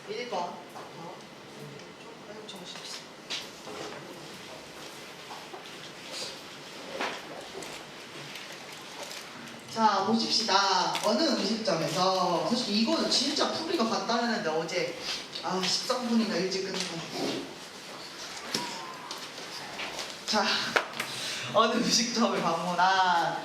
1번. 정신없어. 자, 보십시다. 어느 음식점에서, 사실 이거는 진짜 풀이가 간단했는데 어제 13분이나 일찍 끝낸 거. 자, 어느 음식점을 방문한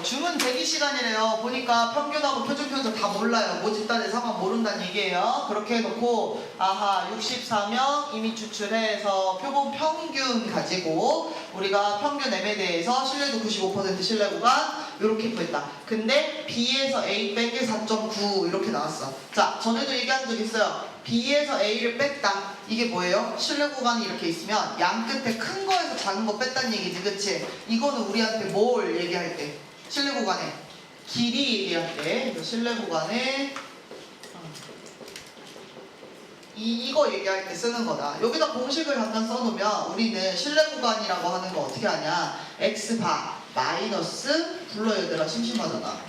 주문 대기 시간이래요. 보니까 평균하고 표준편차 다 몰라요. 모집단의 상황 모른다는 얘기예요. 그렇게 해놓고 64명 이미 추출해서 표본 평균 가지고 우리가 평균 M에 대해서 신뢰도 95% 신뢰 구간 이렇게 구했다. 근데 B에서 A 빼기 4.9 이렇게 나왔어. 자, 전에도 얘기한 적 있어요. B에서 A를 뺐다. 이게 뭐예요? 신뢰 구간이 이렇게 있으면 양 끝에 큰 거에서 작은 거 뺐다는 얘기지, 그치? 이거는 우리한테 뭘 얘기할 때? 신뢰 구간에 길이 얘기할 때 신뢰 구간에 이거 얘기할 때 쓰는 거다. 여기다 공식을 잠깐 써놓으면 우리는 신뢰 구간이라고 하는 거 어떻게 하냐? X바 마이너스 불러 얘들아 심심하잖아.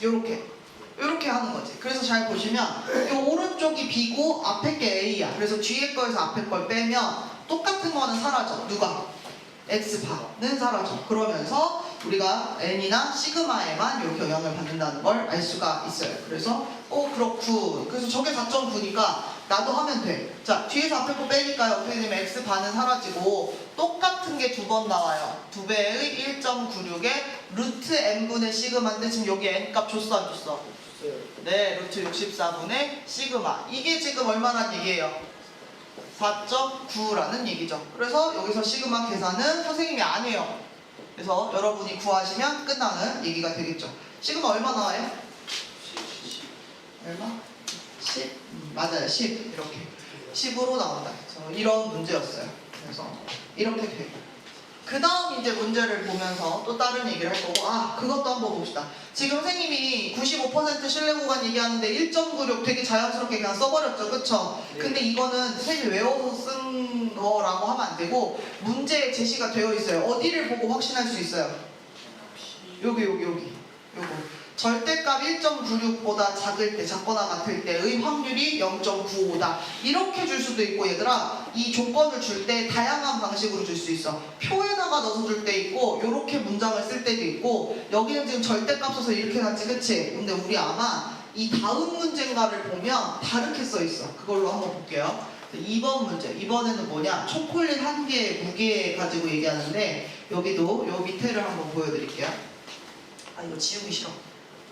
요렇게 하는 거지. 그래서 잘 보시면 이 오른쪽이 B고 앞에 게 A야. 그래서 뒤에 거에서 앞에 걸 빼면 똑같은 거는 사라져. 누가? X바는 사라져. 그러면서 우리가 N이나 시그마에만 이렇게 영향을 받는다는 걸 알 수가 있어요. 그래서 그렇군. 그래서 저게 4.9니까 나도 하면 돼. 자, 뒤에서 앞에 거 빼니까 옆에 되면 X바는 사라지고 똑같은 게 두 번 나와요. 2배의 1.96에 루트 N분의 시그마인데 지금 여기 N 값 줬어 안 줬어? 네, 루트 64분의 시그마. 이게 지금 얼마란 얘기예요? 4.9라는 얘기죠. 그래서 여기서 시그마 계산은 선생님이 안 해요. 그래서 여러분이 구하시면 끝나는 얘기가 되겠죠. 시그마 얼마 나와요? 얼마? 10? 맞아요. 10. 이렇게 10으로 나온다. 그래서 이런 문제였어요. 그래서 이렇게 돼요. 그 다음 이제 문제를 보면서 또 다른 얘기를 할 거고 그것도 한번 봅시다. 지금 선생님이 95% 신뢰 구간 얘기하는데 1.96 되게 자연스럽게 그냥 써버렸죠. 그쵸? 네. 근데 이거는 선생님이 외워서 쓴 거라고 하면 안 되고 문제에 제시가 되어 있어요. 어디를 보고 확신할 수 있어요? 여기 요거. 절대값 1.96보다 작을 때, 작거나 같을 때의 확률이 0.95다. 이렇게 줄 수도 있고 얘들아, 이 조건을 줄 때 다양한 방식으로 줄 수 있어. 표에다가 넣어서 줄 때 있고 이렇게 문장을 쓸 때도 있고 여기는 지금 절대값 써서 이렇게 났지, 그치? 근데 우리 아마 이 다음 문제인가를 보면 다르게 써 있어. 그걸로 한번 볼게요. 2번 문제. 이번에는 뭐냐? 초콜릿 한 개, 무게 가지고 얘기하는데 여기도 요 밑에를 한번 보여드릴게요. 이거 지우기 싫어.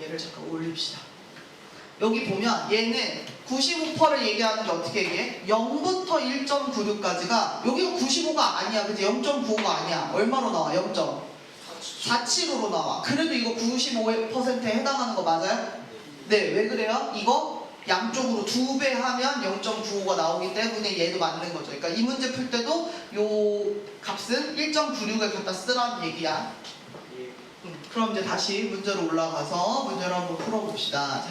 얘를 잠깐 올립시다. 여기 보면 얘는 95%를 얘기하는 게 어떻게 얘기해? 0부터 1.96까지가 여기가 95가 아니야. 그치? 0.95가 아니야. 얼마로 나와? 0.47으로 나와. 그래도 이거 95%에 해당하는 거 맞아요? 네. 왜 그래요? 이거 양쪽으로 2배 하면 0.95가 나오기 때문에 얘도 맞는 거죠. 그러니까 이 문제 풀 때도 요 값은 1.96을 갖다 쓰라는 얘기야. 그럼 이제 다시 문제로 올라가서 문제를 한번 풀어봅시다. 자,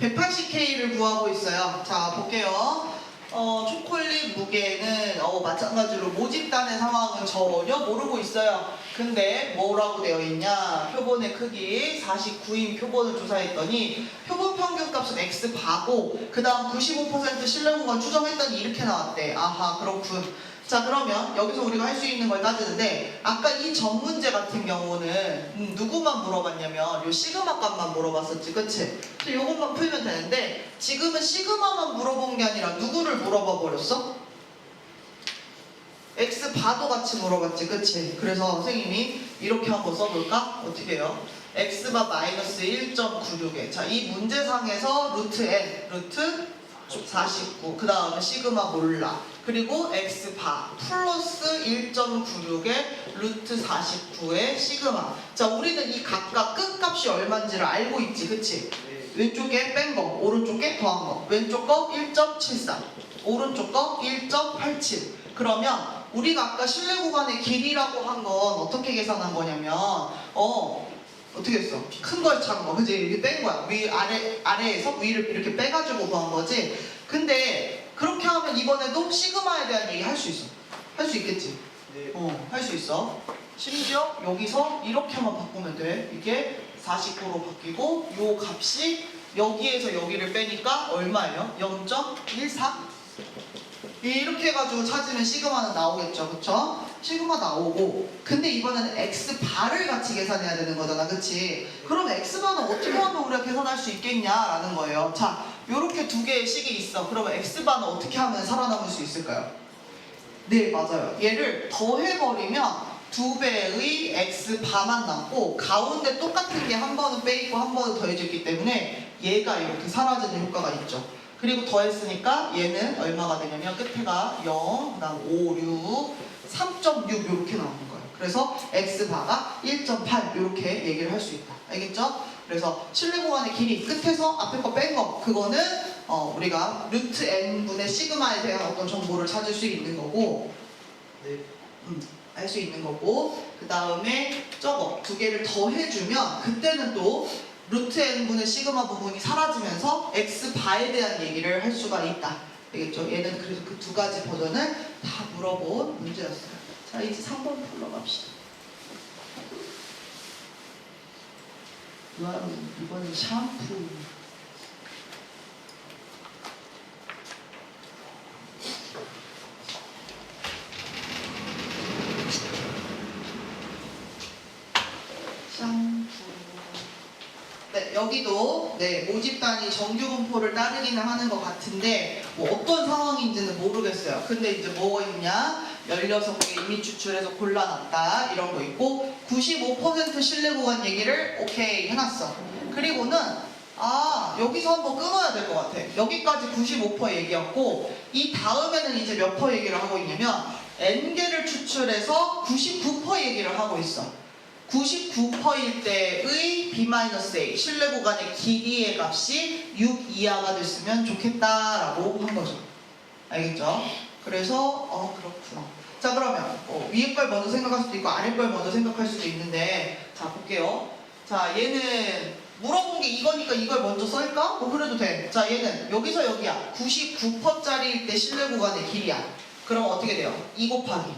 180K를 구하고 있어요. 자, 볼게요. 초콜릿 무게는 마찬가지로 모집단의 상황은 전혀 모르고 있어요. 근데 뭐라고 되어 있냐? 표본의 크기 49인 표본을 조사했더니 표본 평균 값은 X바고 그 다음 95% 신뢰구간 추정했더니 이렇게 나왔대. 그렇군. 자, 그러면 여기서 우리가 할 수 있는 걸 따지는데 아까 이 전 문제 같은 경우는 누구만 물어봤냐면 요 시그마 값만 물어봤었지, 그치? 그래서 요것만 풀면 되는데 지금은 시그마만 물어본 게 아니라 누구를 물어봐 버렸어? X바도 같이 물어봤지, 그치? 그래서 선생님이 이렇게 한번 써볼까? 어떻게 해요? X바 마이너스 1.96에 자, 이 문제상에서 루트 N, 루트 49, 그 다음에 시그마 몰라. 그리고 X바 플러스 1.96에 루트 49의 시그마. 자, 우리는 이 각각 끝값이 얼마인지를 알고 있지, 그치? 네. 왼쪽에 뺀 거, 오른쪽에 더한 거. 왼쪽 거 1.73, 오른쪽 거 1.87. 그러면 우리가 아까 신뢰 구간의 길이라고 한 건 어떻게 계산한 거냐면 어떻게 했어? 큰 거에서 작은 거, 그지? 이렇게 뺀 거야. 아래에서 위를 이렇게 빼가지고 구한 거지. 근데 그렇게 하면 이번에도 시그마에 대한 얘기 할 수 있어. 할 수 있겠지? 네. 할 수 있어. 심지어 여기서 이렇게만 바꾸면 돼. 이게 49로 바뀌고 요 값이 여기에서 여기를 빼니까 얼마예요? 0.14? 이렇게 해가지고 찾으면 시그마는 나오겠죠. 그쵸? 시그마 나오고, 근데 이번에는 x바를 같이 계산해야 되는 거잖아. 그치? 그럼 x바는 어떻게 하면 우리가 계산할 수 있겠냐라는 거예요. 자, 요렇게 두 개의 식이 있어. 그러면 x바는 어떻게 하면 살아남을 수 있을까요? 네, 맞아요. 얘를 더해버리면 2배의 x바만 남고 가운데 똑같은 게 한 번은 빼있고 한 번은 더해졌기 때문에 얘가 이렇게 사라지는 효과가 있죠. 그리고 더했으니까 얘는 얼마가 되냐면 끝에가 0, 그 다음 5, 6, 3.6 이렇게 나오는 거예요. 그래서 x바가 1.8 이렇게 얘기를 할 수 있다. 알겠죠? 그래서 실내 공간의 길이 끝에서 앞에 거 뺀 거 그거는 우리가 루트 n분의 시그마에 대한 어떤 정보를 찾을 수 있는 거고, 네. 알 수 있는 거고, 그 다음에 저거 두 개를 더해주면 그때는 또 루트 n분의 시그마 부분이 사라지면서 x바에 대한 얘기를 할 수가 있다. 알겠죠? 얘는 그래서 그 두 가지 버전을 다 물어본 문제였어요. 자, 이제 3번 풀러갑시다. 이번엔 샴푸. 네, 여기도 모집단이 정규분포를 따르기는 하는 것 같은데 뭐 어떤 상황인지는 모르겠어요. 근데 이제 뭐가 있냐? 16개 이미 추출해서 골라놨다 이런 거 있고 95% 신뢰 구간 얘기를 오케이 해놨어. 그리고는 여기서 한번 끊어야 될 것 같아. 여기까지 95% 얘기였고 이 다음에는 이제 몇 퍼 얘기를 하고 있냐면 n개를 추출해서 99% 얘기를 하고 있어. 99%일 때의 B-A 신뢰 구간의 길이의 값이 6 이하가 됐으면 좋겠다라고 한 거죠. 알겠죠? 그래서 그렇구나. 자, 그러면 위에 걸 먼저 생각할 수도 있고 아래 걸 먼저 생각할 수도 있는데, 자 볼게요. 자, 얘는 물어본 게 이거니까 이걸 먼저 쓸까? 그래도 돼. 자, 얘는 여기서 여기야. 99%짜리일 때 신뢰 구간의 길이야. 그럼 어떻게 돼요? 2 곱하기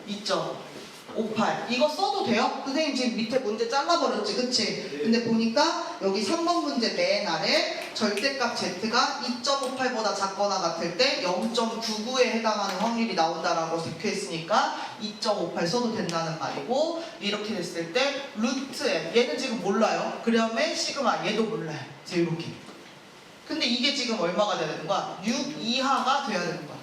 2.58 이거 써도 돼요? 선생님 지금 밑에 문제 잘라버렸지, 그치? 네. 근데 보니까 여기 3번 문제 맨 아래 절대값 z가 2.58보다 작거나 같을 때 0.99에 해당하는 확률이 나온다라고 적혀있으니까 2.58 써도 된다는 말이고, 이렇게 됐을 때 루트 n 얘는 지금 몰라요. 그러면 시그마 얘도 몰라요. 이제 이렇게. 근데 이게 지금 얼마가 돼야 되는 거야? 6 이하가 돼야 되는 거야.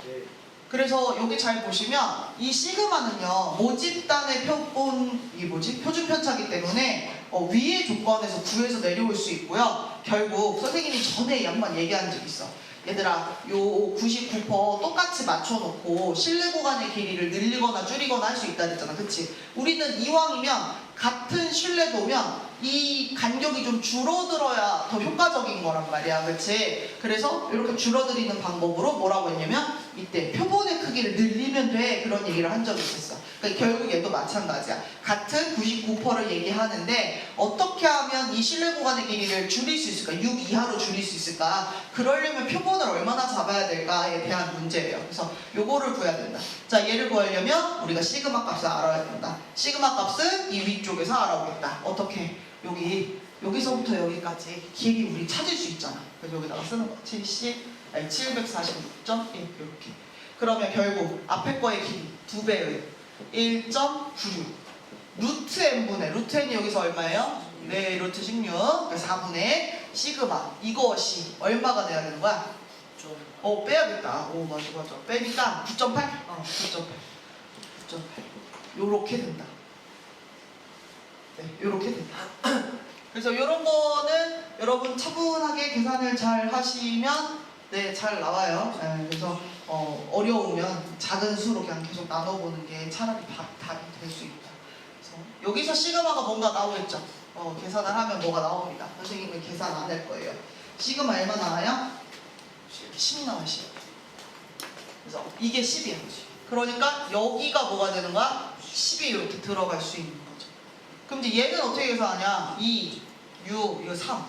네. 그래서 여기 잘 보시면 이 시그마는요 모집단의 표준 편차기 때문에 위의 조건에서 구해서 내려올 수 있고요. 결국 선생님이 전에 한번 얘기한 적 있어. 얘들아, 요 99% 똑같이 맞춰놓고 신뢰 구간의 길이를 늘리거나 줄이거나 할 수 있다 그랬잖아. 그치? 우리는 이왕이면 같은 신뢰도면 이 간격이 좀 줄어들어야 더 효과적인 거란 말이야. 그치? 그래서 이렇게 줄어들이는 방법으로 뭐라고 했냐면 이때 표본의 크기를 늘리면 돼, 그런 얘기를 한 적이 있었어. 그러니까 결국 얘도 마찬가지야. 같은 99%를 얘기하는데 어떻게 하면 이 신뢰 구간의 길이를 줄일 수 있을까? 6 이하로 줄일 수 있을까? 그러려면 표본을 얼마나 잡아야 될까에 대한 문제예요. 그래서 요거를 구해야 된다. 자, 얘를 구하려면 우리가 시그마 값을 알아야 된다. 시그마 값은 이 위쪽에서 알아오겠다. 어떻게? 여기서부터 여기까지 길이 우리 찾을 수 있잖아. 그래서 여기다가 쓰는 거 746.1 이렇게. 그러면 결국 앞에 거의 길이 2배의 1.96 루트 n분의 루트 n이 여기서 얼마예요? 네, 루트 16 4분의 시그마 이것이 얼마가 돼야 되는 거야? 빼야겠다. 맞아. 빼니까 9.8? 9.8 요렇게 된다. 네, 요렇게 된다. 그래서 요런 거는 여러분 차분하게 계산을 잘 하시면 잘 나와요. 그래서 어려우면 작은 수로 그냥 계속 나눠보는 게 차라리 답이 될 수 있다. 그래서 여기서 시그마가 뭔가 나오겠죠. 계산을 하면 뭐가 나옵니다. 선생님은 계산 안 할 거예요. 시그마 얼마 나와요? 10 나와요. 10. 그래서 이게 10이야. 그러니까 여기가 뭐가 되는 거야? 10이 이렇게 들어갈 수 있는 거죠. 그럼 이제 얘는 어떻게 계산하냐? 2, 6, 이거 3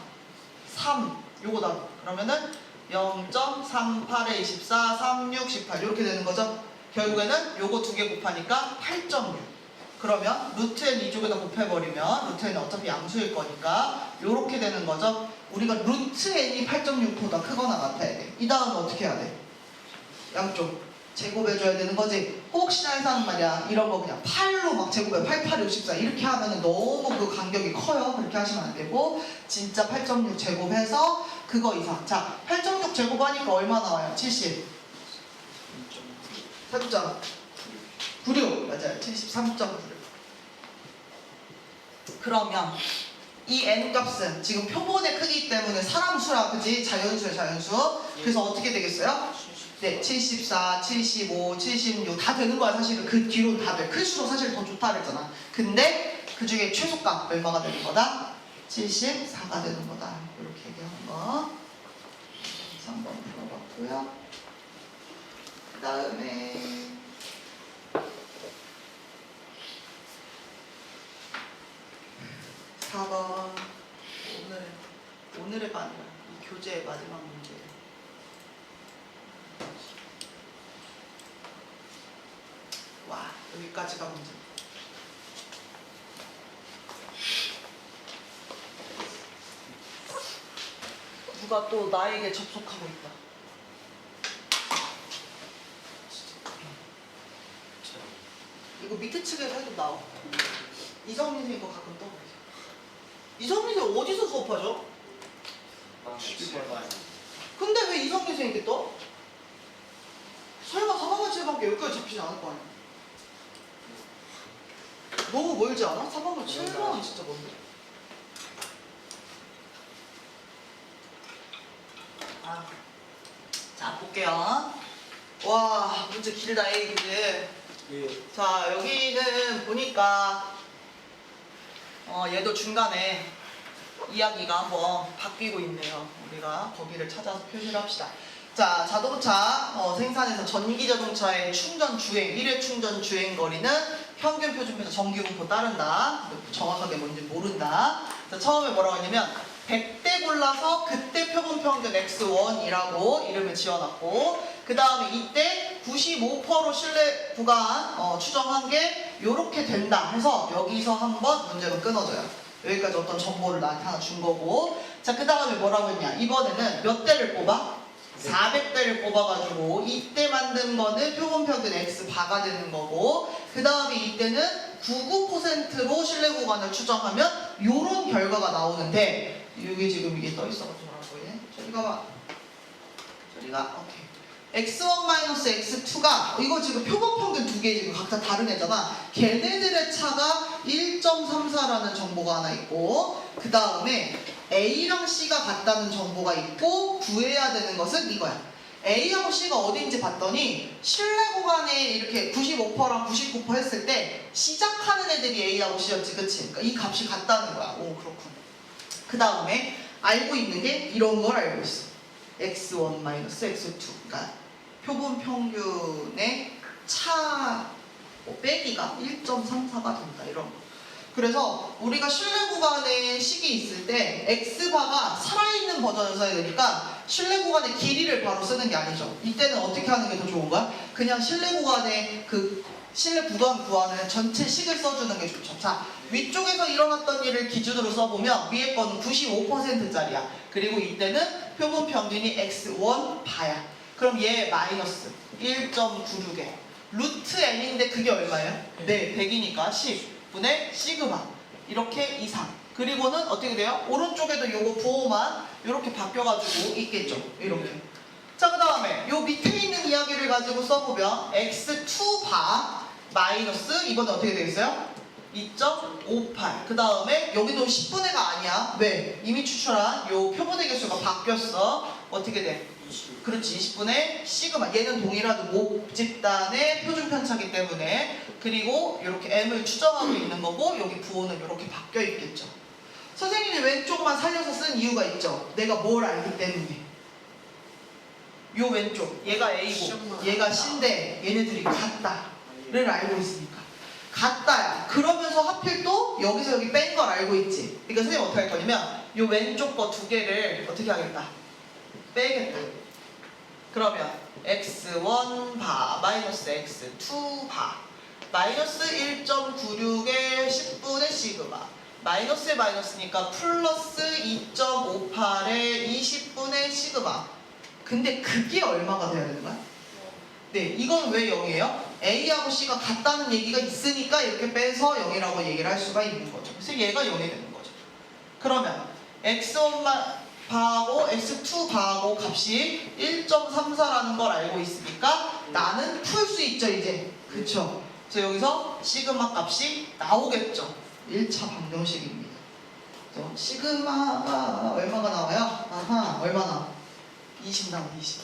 요거다. 그러면은 0.38에 24, 36, 18 이렇게 되는 거죠. 결국에는 요거 두 개 곱하니까 8.6. 그러면 루트 n 이쪽에다 곱해버리면 루트 n은 어차피 양수일 거니까 요렇게 되는 거죠. 우리가 루트 n이 8.6보다 크거나 같아야 돼. 이 다음은 어떻게 해야 돼? 양쪽 제곱해줘야 되는 거지. 혹시나 해서 하는 말이야. 이런 거 그냥 8로 막 제곱해 8, 8, 64 이렇게 하면은 너무 그 간격이 커요. 그렇게 하시면 안 되고 진짜 8.6 제곱해서 그거 이상. 자, 8.6 제곱하니까 얼마 나와요? 70. 3.96 맞아요. 73.96. 그러면 이 n 값은 지금 표본의 크기 때문에 사람 수라 그지? 자연수야 자연수. 그래서 어떻게 되겠어요? 네, 74, 75, 76 다 되는 거야 사실은. 그 뒤로는 다 돼. 클수록 사실 더 좋다 그랬잖아. 근데 그 중에 최소값 얼마가 되는 거다? 74가 되는 거다. 이렇게 얘기하는 거. 3번 풀어봤고요. 그 다음에 4번 오늘의 아니라 이 교재의 마지막 문제예요. 와, 여기까지가 문제. 누가 또 나에게 접속하고 있다. 이거 밑에 측에서 해도 나와. 이성민 선생님 거 가끔 떠보세요. 이성민 선생님 어디서 수업하죠? 근데 왜 이성민 선생님 게 떠? 설마 4번과 7번께 여기까지 잡히지 않을 거 아니야? 너무 멀지 않아? 4번과 7번은 진짜 먼데. 자, 볼게요. 와, 문제 길다, 이 그지? 자, 여기는 보니까 얘도 중간에 이야기가 한번 바뀌고 있네요. 우리가 거기를 찾아서 표시를 합시다. 자, 자동차 생산에서 전기 자동차의 충전 주행, 1회 충전 주행 거리는 평균 표준표에서 정규분포 따른다. 정확하게 뭔지 모른다. 자, 처음에 뭐라고 했냐면 100대 골라서 그때 표본 평균 X1이라고 이름을 지어놨고, 그 다음에 이때 95%로 실내 구간 추정한 게 요렇게 된다 해서 여기서 한번 문제가 끊어져요. 여기까지 어떤 정보를 나한테 하나 준 거고, 자, 그 다음에 뭐라고 했냐, 이번에는 몇 대를 뽑아? 400대를 뽑아가지고 이때 만든 거는 표본 평균 X바가 되는 거고, 그 다음에 이때는 99%로 실내 구간을 추정하면 요런 결과가 나오는데, 여기 지금 이게 떠있어가지고 뭐라고 해? 저리 가봐. 저리 가. 오케이. X1-X2가 이거 지금 표본 평균 두 개 지금 각자 다른 애잖아. 걔네들의 차가 1.34라는 정보가 하나 있고, 그 다음에 A랑 C가 같다는 정보가 있고, 구해야 되는 것은 이거야. A하고 C가 어디인지 봤더니 실내 구간에 이렇게 95%랑 99% 했을 때 시작하는 애들이 A하고 C였지, 그치? 그러니까 이 값이 같다는 거야. 오, 그렇군. 그 다음에 알고 있는 게 이런 걸 알고 있어. X1-X2. 그러니까 표본 평균의 차 빼기가 1.34가 된다. 이런 거. 그래서 우리가 실내 구간에 식이 있을 때 X바가 살아있는 버전을 써야 되니까 실내 구간의 길이를 바로 쓰는 게 아니죠. 이때는 어떻게 하는 게 더 좋은 거야? 그냥 실내 구간의 실내 구간 구하는 전체 식을 써주는 게 좋죠. 자, 위쪽에서 일어났던 일을 기준으로 써보면 위에 거는 95%짜리야. 그리고 이때는 표본 평균이 X1 바야. 그럼 얘 마이너스 1.96에 루트 n인데 그게 얼마예요? 네, 100이니까 10분의 시그마. 이렇게 이상. 그리고는 어떻게 돼요? 오른쪽에도 요거 부호만 이렇게 바뀌어가지고 있겠죠. 이렇게. 자, 그 다음에 요 밑에 있는 이야기를 가지고 써보면 X2 바 마이너스 이번에 어떻게 되겠어요? 2.58. 그 다음에 여기도 10분의가 아니야. 왜? 이미 추출한 요 표본의 개수가 바뀌었어. 어떻게 돼? 20. 그렇지. 20분의 시그마. 얘는 동일하죠. 목집단의 표준 편차기 때문에. 그리고 이렇게 m을 추정하고 있는 거고, 여기 부호는 이렇게 바뀌어 있겠죠. 선생님이 왼쪽만 살려서 쓴 이유가 있죠. 내가 뭘 알기 때문에. 요 왼쪽, 얘가 A고 얘가 C인데 얘네들이 같다를 알고 있으니까. 같다야. 그러면서 하필 또 여기서 여기 뺀 걸 알고 있지. 그러니까 선생님 어떻게 할 거냐면 요 왼쪽 거 두 개를 어떻게 하겠다? 빼겠다. 그러면 x1바 마이너스 x2바 마이너스 1.96의 10분의 시그마 마이너스에 마이너스니까 플러스 2.58의 20분의 시그마. 근데 그게 얼마가 돼야 되는 거야? 네, 이건 왜 0이에요? A하고 C가 같다는 얘기가 있으니까 이렇게 빼서 0이라고 얘기를 할 수가 있는 거죠. 그래서 얘가 0이 되는 거죠. 그러면 x1 바하고 x2 바하고 값이 1.34라는 걸 알고 있으니까 나는 풀 수 있죠, 이제. 그쵸? 그래서 여기서 시그마 값이 나오겠죠. 1차 방정식입니다. 그래서 시그마가 얼마가 나와요? 아하, 얼마나? 20 나와, 20.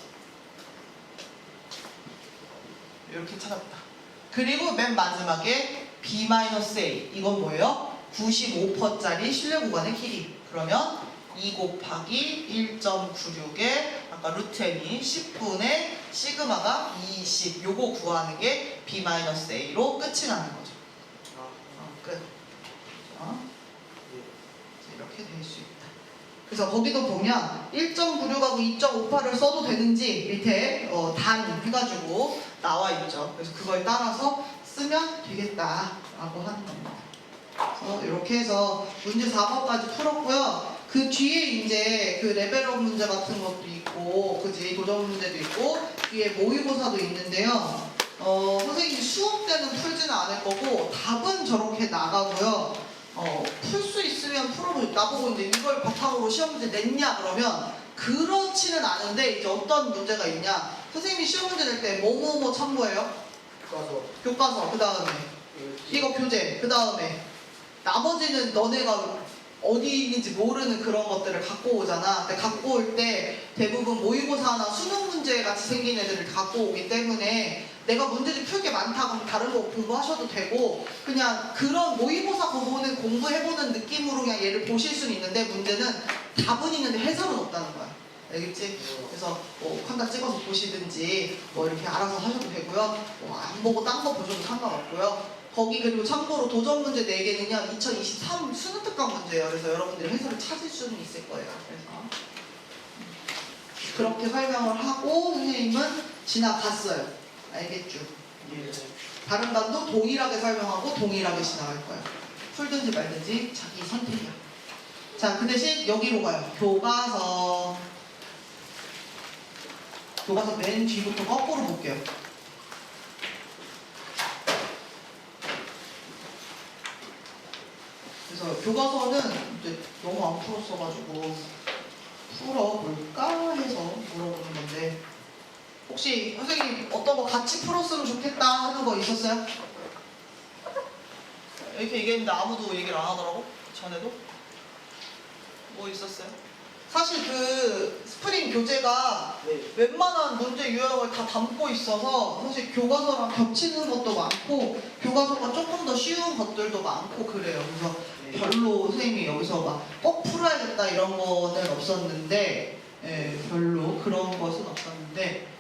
이렇게 찾았다. 그리고 맨 마지막에 B-A. 이건 뭐예요? 95%짜리 신뢰 구간의 길이. 그러면 2 곱하기 1.96에 아까 루트 n이 10분의 시그마가 20. 요거 구하는 게 B-A로 끝이 나는 거죠. 끝. 이렇게 될 수 있다. 그래서 거기도 보면 1.96하고 2.58을 써도 되는지 밑에 단 해가지고 나와 있죠. 그래서 그걸 따라서 쓰면 되겠다라고 하는 겁니다. 그래서 이렇게 해서 문제 4번까지 풀었고요. 그 뒤에 이제 그 레벨업 문제 같은 것도 있고, 그지 도전 문제도 있고, 뒤에 모의고사도 있는데요. 선생님이 수업 때는 풀지는 않을 거고 답은 저렇게 나가고요. 풀 수 있으면 풀어보고 나보고 이제 이걸 바탕으로 시험 문제 냈냐 그러면 그렇지는 않은데 이제 어떤 문제가 있냐. 선생님이 시험 문제 낼 때 뭐뭐뭐 참고해요? 교과서 그 다음에 이거 교재 그 다음에 나머지는 너네가 어디 있는지 모르는 그런 것들을 갖고 오잖아. 근데 갖고 올 때 대부분 모의고사나 수능 문제 같이 생긴 애들을 갖고 오기 때문에 내가 문제집 풀 게 많다 그럼 다른 거 공부하셔도 되고 그냥 그런 모의고사 부분은 공부해보는 느낌으로 그냥 얘를 보실 수는 있는데 문제는 답은 있는데 해설은 없다는 거야. 알겠지? 그래서 뭐 판다 찍어서 보시든지 뭐 이렇게 알아서 하셔도 되고요. 뭐 안 보고 딴 거 보셔도 상관없고요. 거기 그리고 참고로 도전 문제 4개는요 2023 수능 특강 문제예요. 그래서 여러분들이 해설을 찾을 수는 있을 거예요. 그래서 그렇게 설명을 하고 선생님은 지나갔어요. 알겠죠? 예. 다른 반도 동일하게 설명하고 동일하게 지나갈 거예요. 풀든지 말든지 자기 선택이야. 자, 그 대신 여기로 가요. 교과서. 교과서 맨 뒤부터 거꾸로 볼게요. 그래서 교과서는 이제 너무 안 풀었어가지고 풀어볼까 해서 물어보는 건데 혹시 선생님 어떤 거 같이 풀었으면 좋겠다 하는 거 있었어요? 이렇게 얘기했는데 아무도 얘기를 안 하더라고? 전에도? 뭐 있었어요? 사실 그 스프링 교재가 웬만한 문제 유형을 다 담고 있어서 사실 교과서랑 겹치는 것도 많고 교과서가 조금 더 쉬운 것들도 많고 그래요. 그래서 별로 선생님이 여기서 막 꼭 풀어야겠다 이런 거는 없었는데 별로 그런 것은 없었는데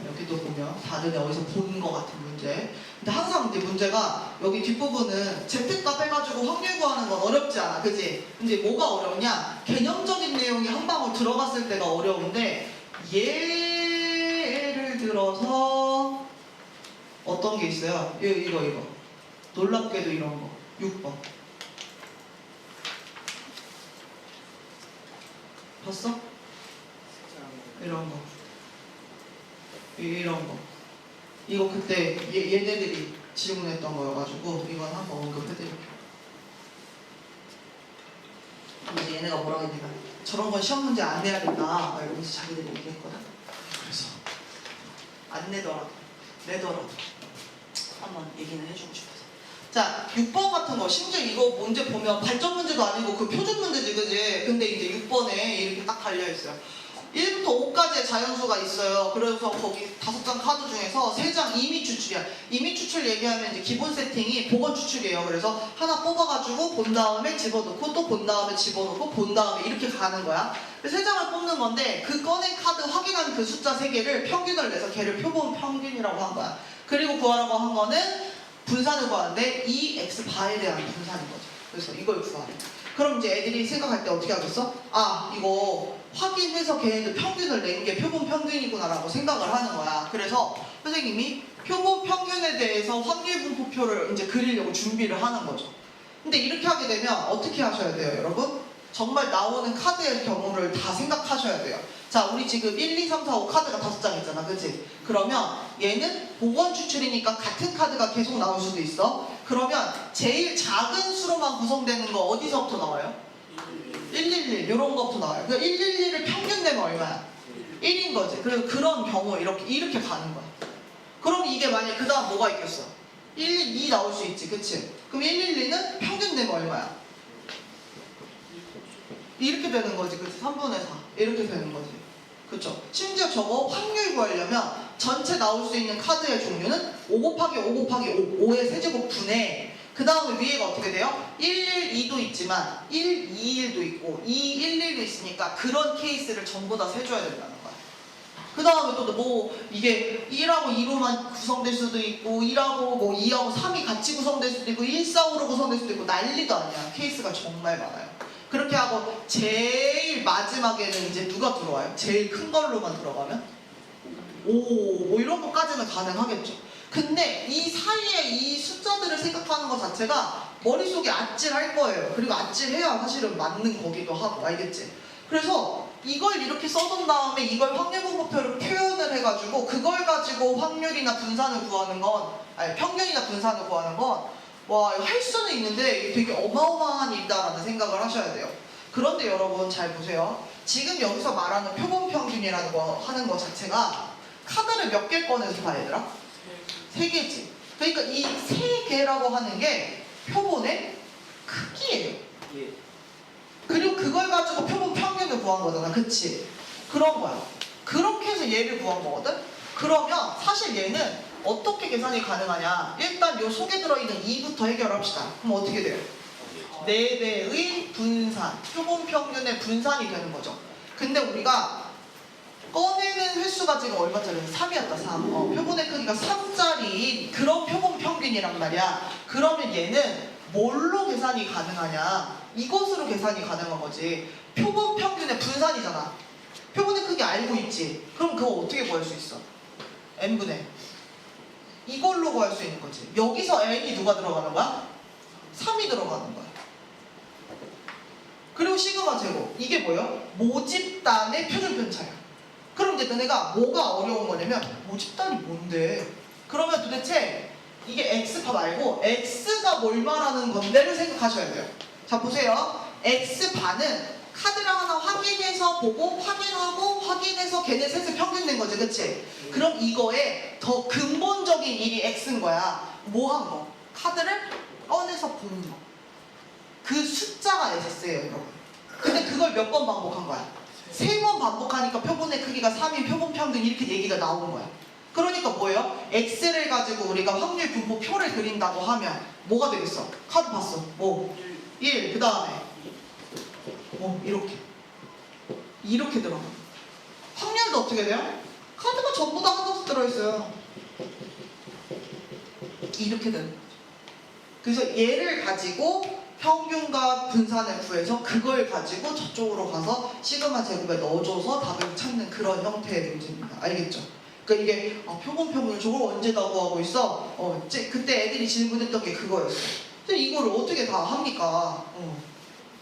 여기도 보면 다들 어디서 본 것 같은 문제. 근데 항상 이제 문제가 여기 뒷부분은 Z값 해가지고 확률 구하는 건 어렵지 않아, 그지? 근데 뭐가 어려우냐? 개념적인 내용이 한 방울 들어갔을 때가 어려운데 예를 들어서 어떤 게 있어요? 이거 놀랍게도 이런 거 6번 봤어? 이런 거 이거 그때 얘네들이 질문했던 거여가지고 이건 한번 언급해드릴게요. 이제 얘네가 뭐라고 했냐면 저런 건 시험 문제 안 내야겠다 이러면서 자기들이 얘기했거든. 그래서 안 내더라도 한번 얘기는 해주고 싶어서. 자, 6번 같은 거 심지어 이거 문제 보면 발전 문제도 아니고 그 표준 문제지, 그지? 근데 이제 6번에 이렇게 딱 달려있어요. 1부터 5까지의 자연수가 있어요. 그래서 거기 5장 카드 중에서 3장 임의 추출이야. 임의 추출 얘기하면 이제 기본 세팅이 복원 추출이에요. 그래서 하나 뽑아가지고 본 다음에 집어넣고 또 본 다음에 집어넣고 본 다음에 이렇게 가는 거야. 3장을 뽑는 건데 그 꺼낸 카드 확인한 그 숫자 3개를 평균을 내서 걔를 표본 평균이라고 한 거야. 그리고 구하라고 한 거는 분산을 구하는데 이 x바에 대한 분산인 거죠. 그래서 이걸 구하래. 그럼 이제 애들이 생각할 때 어떻게 하겠어? 아, 이거 확인해서 걔네들 평균을 낸 게 표본 평균이구나라고 생각을 하는 거야. 그래서 선생님이 표본 평균에 대해서 확률 분포표를 이제 그리려고 준비를 하는 거죠. 근데 이렇게 하게 되면 어떻게 하셔야 돼요, 여러분? 정말 나오는 카드의 경우를 다 생각하셔야 돼요. 자, 우리 지금 1, 2, 3, 4, 5 카드가 5장 있잖아, 그치? 그러면 얘는 복원 추출이니까 같은 카드가 계속 나올 수도 있어. 그러면 제일 작은 수로만 구성되는 거 어디서부터 나와요? 111 이런 것부터 나와요. 그 111을 평균 내면 얼마야? 1인 거지. 그래서 그런 경우 이렇게 가는 거야. 그럼 이게 만약 그 다음 뭐가 있겠어? 112 나올 수 있지, 그치? 그럼 112는 평균 내면 얼마야? 이렇게 되는 거지, 그치? 3분의 4 이렇게 되는 거지, 그쵸? 심지어 저거 확률 구하려면 전체 나올 수 있는 카드의 종류는 5 곱하기 5 곱하기 5, 5의 세제곱 분의 그 다음에 위에가 어떻게 돼요? 112도 있지만 121도 있고 211도 있으니까 그런 케이스를 전부 다 세줘야 된다는 거야. 그 다음에 또 뭐 이게 1하고 2로만 구성될 수도 있고 1하고 뭐 2하고 3이 같이 구성될 수도 있고 1, 4, 5로 구성될 수도 있고 난리도 아니야. 케이스가 정말 많아요. 그렇게 하고 제일 마지막에는 이제 누가 들어와요? 제일 큰 걸로만 들어가면? 뭐 이런 것까지는 가능하겠죠. 근데 이 사이에 이 숫자들을 생각하는 것 자체가 머릿속에 아찔할 거예요. 그리고 아찔해야 사실은 맞는 거기도 하고, 알겠지? 그래서 이걸 이렇게 써둔 다음에 이걸 확률 분포표로 표현을 해가지고 그걸 가지고 확률이나 분산을 구하는 건, 아니 평균이나 분산을 구하는 건 와, 이거 할 수는 있는데 이게 되게 어마어마한 일이다라는 생각을 하셔야 돼요. 그런데 여러분 잘 보세요. 지금 여기서 말하는 표본 평균이라는 거 하는 거 자체가 카드를 몇 개 꺼내서 봐야 되더라? 3개지. 그러니까 이 3개라고 하는 게 표본의 크기예요. 그리고 그걸 가지고 표본 평균을 구한 거잖아, 그치? 그런 거야. 그렇게 해서 얘를 구한 거거든? 그러면 사실 얘는 어떻게 계산이 가능하냐? 일단 요 속에 들어있는 2부터 해결합시다. 그럼 어떻게 돼요? 4배의 분산, 표본 평균의 분산이 되는 거죠. 근데 우리가 꺼내는 횟수가 지금 얼마짜리야? 3이었다, 3. 표본의 크기가 3짜리 그런 표본 평균이란 말이야. 그러면 얘는 뭘로 계산이 가능하냐? 이것으로 계산이 가능한 거지. 표본 평균의 분산이잖아. 표본의 크기 알고 있지? 그럼 그거 어떻게 구할 수 있어? n분의 이걸로 구할 수 있는 거지. 여기서 n이 누가 들어가는 거야? 3이 들어가는 거야. 그리고 시그마 제곱. 이게 뭐예요? 모집단의 표준 편차야. 그럼 이제 너네가 뭐가 어려운 거냐면 모집단이 뭔데? 그러면 도대체 이게 x파 말고 x가 뭘 말하는 건데를 생각하셔야 돼요. 자 보세요. x반은 카드를 하나 확인해서 보고 확인하고 확인해서 걔네 셋을 평균 낸 거지, 그치? 그럼 이거에 더 근본적인 일이 x인 거야. 뭐 한 거? 카드를 꺼내서 보는 거. 그 숫자가 x예요, 여러분. 근데 그걸 몇 번 반복한 거야? 3번 반복하니까 표본의 크기가 3인 표본 평균 이렇게 얘기가 나오는 거야. 그러니까 뭐예요? x를 가지고 우리가 확률 분포 표를 그린다고 하면 뭐가 되겠어? 카드 봤어. 뭐? 1, 그 다음에 이렇게 들어가. 확률도 어떻게 돼요? 카드가 전부 다 하나씩 들어있어요. 이렇게 되는 거죠. 그래서 얘를 가지고 평균과 분산을 구해서 그걸 가지고 저쪽으로 가서 시그마 제곱에 넣어줘서 답을 찾는 그런 형태의 문제입니다. 알겠죠? 그러니까 이게 표본 평균을 저걸 언제 다 구하고 있어? 그때 애들이 질문했던 게 그거였어. 근데 이거를 어떻게 다 합니까?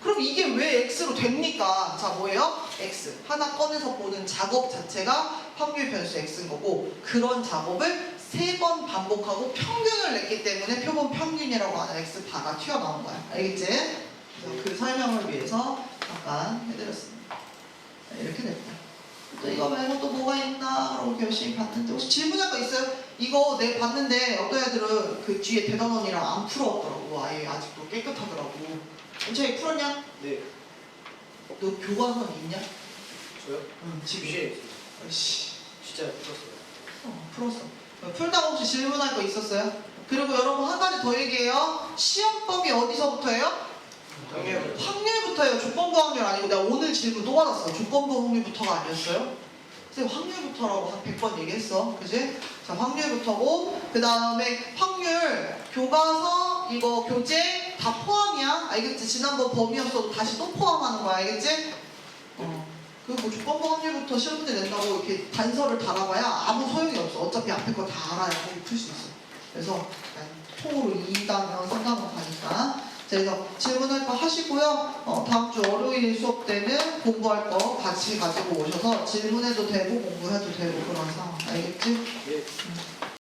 그럼 이게 왜 x로 됩니까? 자 뭐예요? x 하나 꺼내서 보는 작업 자체가 확률 변수 x인 거고 그런 작업을 3번 반복하고 평균을 냈기 때문에 표본 평균이라고 하는 x바가 튀어나온 거야. 알겠지? 그래서 그 설명을 위해서 잠깐 해드렸습니다. 이렇게 됐다. 또 이거 말고 또 뭐가 있나? 그러고 열심히 봤는데 혹시 질문할 거 있어요? 이거 내 봤는데 어떤 애들은 그 뒤에 대단원이랑 안 풀어왔더라고. 아예 아직도 깨끗하더라고. 은철이 풀었냐? 네. 너 교과한 건 있냐? 저요? 응, 지금. 주시에 아이씨. 진짜 풀었어요. 풀었어. 풀다가 혹시 질문할 거 있었어요? 그리고 여러분 한 가지 더 얘기해요. 시험범위 어디서부터예요? 당연히. 확률부터예요. 조건부 확률 아니고 내가 오늘 질문 또 받았어. 조건부 확률부터가 아니었어요? 선생님 확률부터라고 한 100번 얘기했어. 그지? 자 확률부터고 그 다음에 확률 교과서 이거 교재 다 포함이야. 알겠지? 지난번 범위였어도 다시 또 포함하는 거야. 알겠지? 그뭐 조건부 확률부터 시험 문제 낸다고 이렇게 단서를 달아봐야 아무 소용이 없어. 어차피 앞에 거 다 알아야 거기 풀 수 있어. 그래서 약간 통으로 2단원 3단원 가니까. 자, 그래서 질문할 거 하시고요. 다음 주 월요일 수업 때는 공부할 거 같이 가지고 오셔서 질문해도 되고 공부해도 되고 그런 상황. 알겠지? 예.